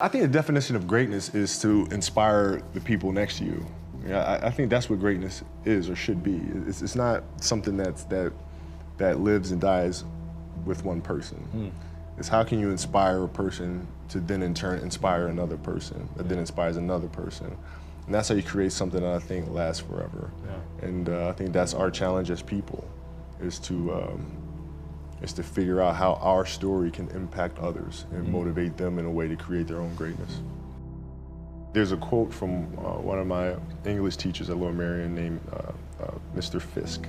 I think the definition of greatness is to inspire the people next to you. I think that's what greatness is or should be. It's not something that lives and dies with one person. It's how can you inspire a person to then in turn inspire another person that then inspires another person. And that's how you create something that I think lasts forever. And I think that's our challenge as people, is to figure out how our story can impact others and motivate them in a way to create their own greatness. There's a quote from one of my English teachers at Lower Merion named Mr. Fisk.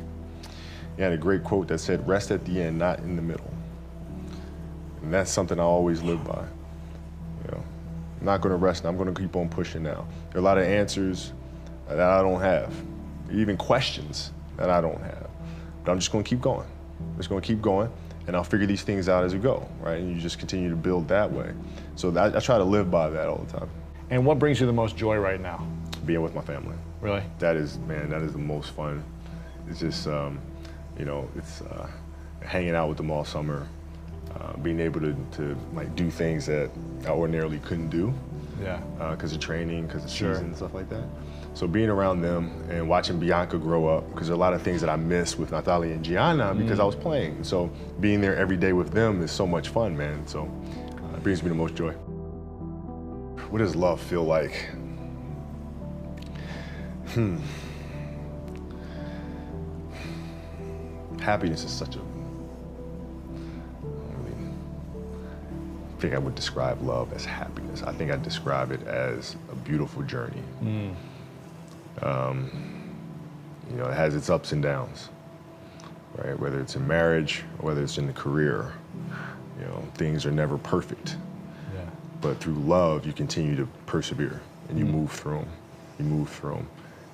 He had a great quote that said, "Rest at the end, not in the middle." And that's something I always live by. You know, I'm not gonna rest, I'm gonna keep on pushing now. There are a lot of answers that I don't have, even questions that I don't have, but I'm just gonna keep going. I'm just gonna keep going, and I'll figure these things out as we go, right? And you just continue to build that way. So I try to live by that all the time. And what brings you the most joy right now? Being with my family. Really? That is, man, that is the most fun. It's just, you know, it's hanging out with them all summer, being able to like do things that I ordinarily couldn't do. Yeah. Because of training, because of season and stuff like that. So being around them and watching Bianca grow up, because there are a lot of things that I miss with Natalia and Gianna because I was playing. So being there every day with them is so much fun, man. So it brings me the most joy. What does love feel like? Happiness is such a, I think I would describe love as happiness. I think I describe it as a beautiful journey. You know, it has its ups and downs, right? Whether it's in marriage or whether it's in the career, you know, things are never perfect. But through love, you continue to persevere and you move through them. You move through them.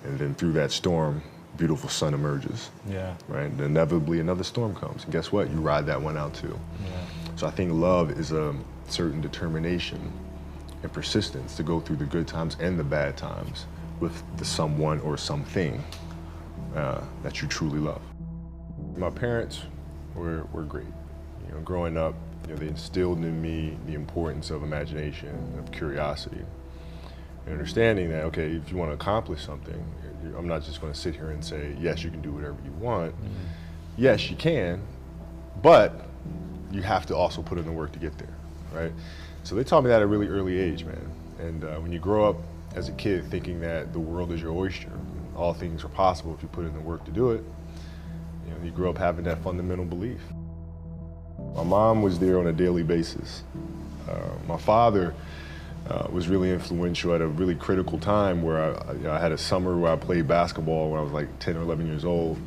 And then through that storm, beautiful sun emerges. Right? And inevitably another storm comes. And guess what? You ride that one out too. So I think love is a certain determination and persistence to go through the good times and the bad times with the someone or something that you truly love. My parents were great. You know, growing up, you know, they instilled in me the importance of imagination, of curiosity, and understanding that, okay, if you want to accomplish something, I'm not just going to sit here and say, yes, you can do whatever you want. Yes, you can, but you have to also put in the work to get there, right? So they taught me that at a really early age, man. And when you grow up as a kid thinking that the world is your oyster, all things are possible if you put in the work to do it, you know, you grow up having that fundamental belief. My mom was there on a daily basis. My father was really influential at a really critical time where I had a summer where I played basketball when I was like 10 or 11 years old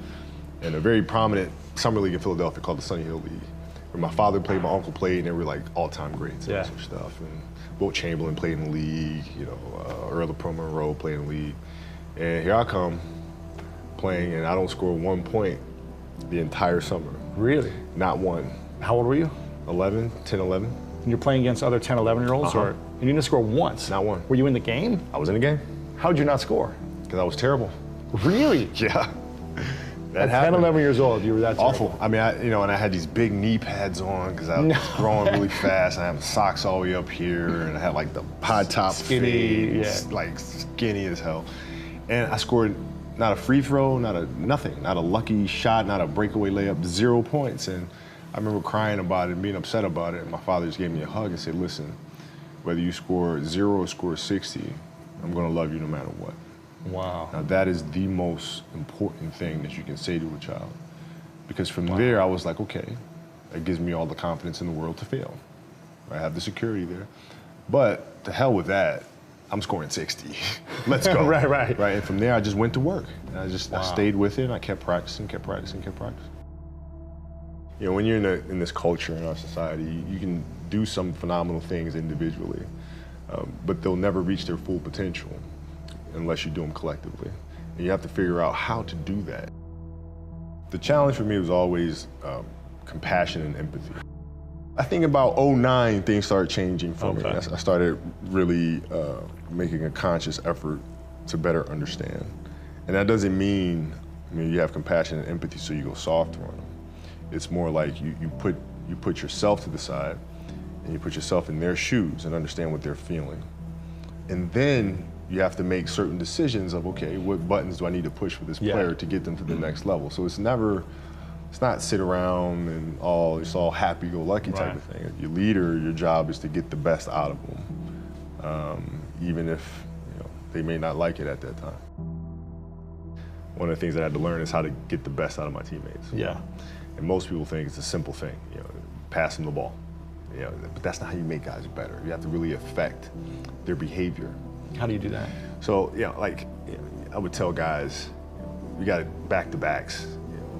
in a very prominent summer league in Philadelphia called the Sunny Hill League, where my father played, my uncle played, and they were like all-time greats and some stuff. And Wilt Chamberlain played in the league, you know, Earl of Pro Monroe played in the league. And here I come playing, and I don't score 1 point the entire summer. Really? Not one. How old were you? 11, 10, 11. And you're playing against other 10, 11-year-olds? Or you didn't score once? Not one. Were you in the game? I was in the game. How'd you not score? Because I was terrible. Really? Yeah. At 10, 11 years old, you were that terrible. Awful. I mean, you know, and I had these big knee pads on because I was growing really fast. I had socks all the way up here, and I had like the high top skinny, fade, like skinny as hell. And I scored not a free throw, nothing, not a lucky shot, not a breakaway layup, 0 points. And I remember crying about it and being upset about it. And my father just gave me a hug and said, listen, whether you score 0 or score 60, I'm gonna love you no matter what. Wow. Now that is the most important thing that you can say to a child. Because from there, I was like, okay, that gives me all the confidence in the world to fail. I have the security there. But to hell with that, I'm scoring 60. Let's go. Right. And from there, I just went to work. And I stayed with it, and I kept practicing. You know, when you're in this culture in our society, you can do some phenomenal things individually, but they'll never reach their full potential unless you do them collectively. And you have to figure out how to do that. The challenge for me was always compassion and empathy. I think about 2009, things started changing for me. I started really making a conscious effort to better understand. And that doesn't mean, you have compassion and empathy so you go softer on them. It's more like you put yourself to the side and you put yourself in their shoes and understand what they're feeling. And then you have to make certain decisions of, okay, what buttons do I need to push for this player to get them to the next level? So it's not sit around and it's all happy-go-lucky type of thing. Your leader, your job is to get the best out of them, even if they may not like it at that time. One of the things that I had to learn is how to get the best out of my teammates. Yeah. And most people think it's a simple thing, pass them the ball. But that's not how you make guys better. You have to really affect their behavior. How do you do that? So, I would tell guys, we got back-to-backs.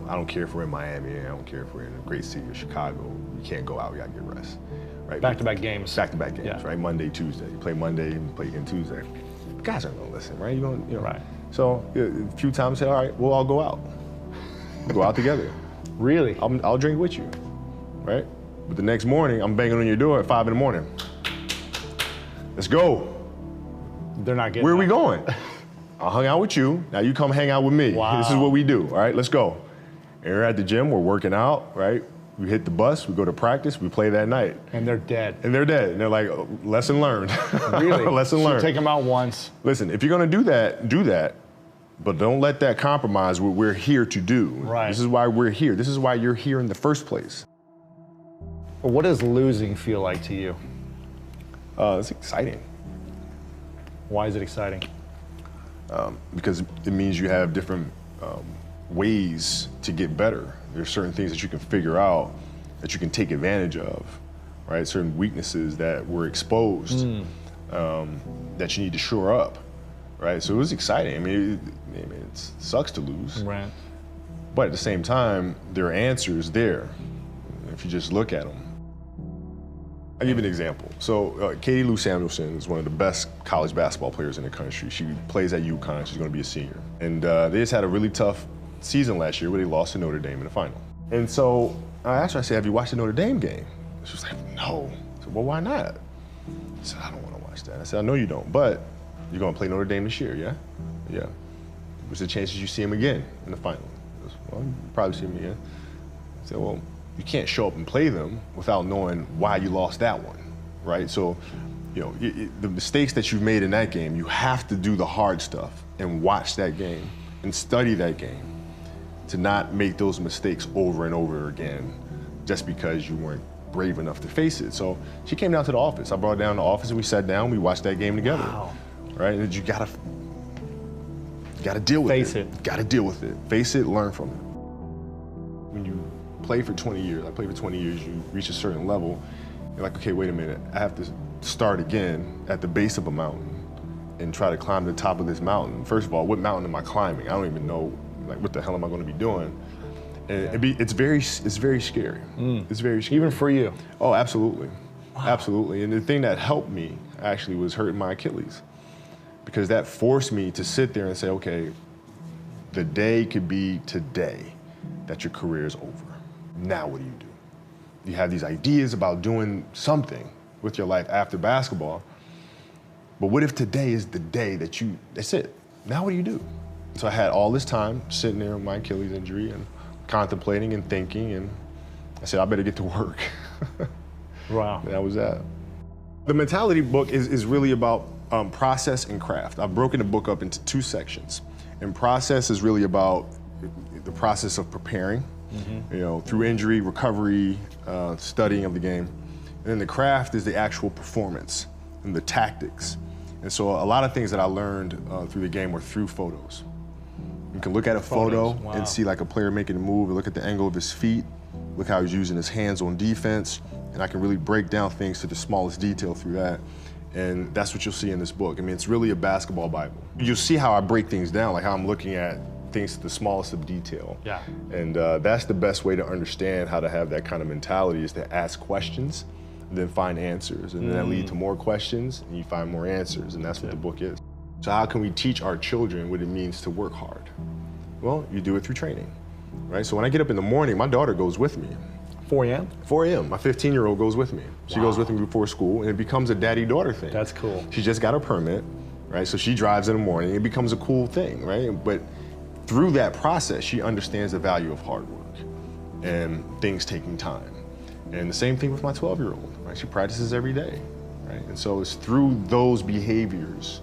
I don't care if we're in Miami, I don't care if we're in a great city of Chicago. You can't go out, you gotta get rest. Right? Back-to-back games. Back-to-back games, right? Monday, Tuesday. You play Monday, you play again Tuesday. Guys aren't gonna listen, right? Right. So a few times, say, all right, we'll all go out. We'll go out together. Really? I'll drink with you, right? But the next morning, I'm banging on your door at 5 in the morning. Let's go. They're not getting Where are we going? I hung out with you, now you come hang out with me. Wow. This is what we do, all right, let's go. And we're at the gym, we're working out, right? We hit the bus, we go to practice, we play that night. And they're dead. And they're dead. And they're like, oh, lesson learned. Really? Lesson learned. Take them out once. Listen, if you're gonna do that, but don't let that compromise what we're here to do. Right. This is why we're here. This is why you're here in the first place. What does losing feel like to you? It's exciting. Why is it exciting? Because it means you have different ways to get better. There's certain things that you can figure out that you can take advantage of, right? Certain weaknesses that were exposed that you need to shore up, right? So it was exciting. I mean, it sucks to lose. Right. But at the same time, there are answers there if you just look at them. I'll give you an example. So Katie Lou Samuelson is one of the best college basketball players in the country. She plays at UConn. She's going to be a senior. And they just had a really tough season last year where they lost to Notre Dame in the final. And so I asked her, I said, have you watched the Notre Dame game? She was like, no. I said, well, why not? I said, I don't want to watch that. I said, I know you don't, but you're going to play Notre Dame this year, yeah? Yeah. What's the chances you see him again in the final? I said, well, you probably see him again. I said, well, you can't show up and play them without knowing why you lost that one, right? So, the mistakes that you've made in that game, you have to do the hard stuff and watch that game and study that game to not make those mistakes over and over again just because you weren't brave enough to face it. So she came down to the office. I brought her down to the office and we sat down, we watched that game together. Wow. Right? And you gotta deal with it. Face it. Gotta deal with it. Face it, learn from it. When you play for 20 years, I played for 20 years, you reach a certain level, you're like, okay, wait a minute, I have to start again at the base of a mountain and try to climb the top of this mountain. First of all, what mountain am I climbing? I don't even know, like, what the hell am I gonna be doing? And it's very scary. It's very scary. Even for you? Oh, absolutely. Wow. Absolutely. And the thing that helped me actually was hurting my Achilles, because that forced me to sit there and say, okay, the day could be today that your career is over. Now what do? You have these ideas about doing something with your life after basketball, but what if today is the day that's it? Now what do you do? So I had all this time sitting there with my Achilles injury and contemplating and thinking, and I said, I better get to work. Wow. And that was that. The mentality book is really about process and craft. I've broken the book up into 2 sections. And process is really about the process of preparing, through injury, recovery, studying of the game. And then the craft is the actual performance and the tactics. And so a lot of things that I learned through the game were through photos. You can look at a photo and see like a player making a move, and look at the angle of his feet, look how he's using his hands on defense, and I can really break down things to the smallest detail through that. And that's what you'll see in this book. I mean, it's really a basketball Bible. You'll see how I break things down, like how I'm looking at things to the smallest of detail. Yeah. And that's the best way to understand how to have that kind of mentality, is to ask questions, and then find answers. And then that lead to more questions, and you find more answers, and that's what the book is. So how can we teach our children what it means to work hard? Well, you do it through training, right? So when I get up in the morning, my daughter goes with me. 4 a.m.? 4 a.m. My 15-year-old goes with me. She goes with me before school, and it becomes a daddy-daughter thing. That's cool. She just got her permit, right? So she drives in the morning. It becomes a cool thing, right? But through that process, she understands the value of hard work and things taking time. And the same thing with my 12-year-old, right? She practices every day, right? And so it's through those behaviors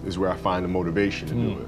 is where I find the motivation to do it.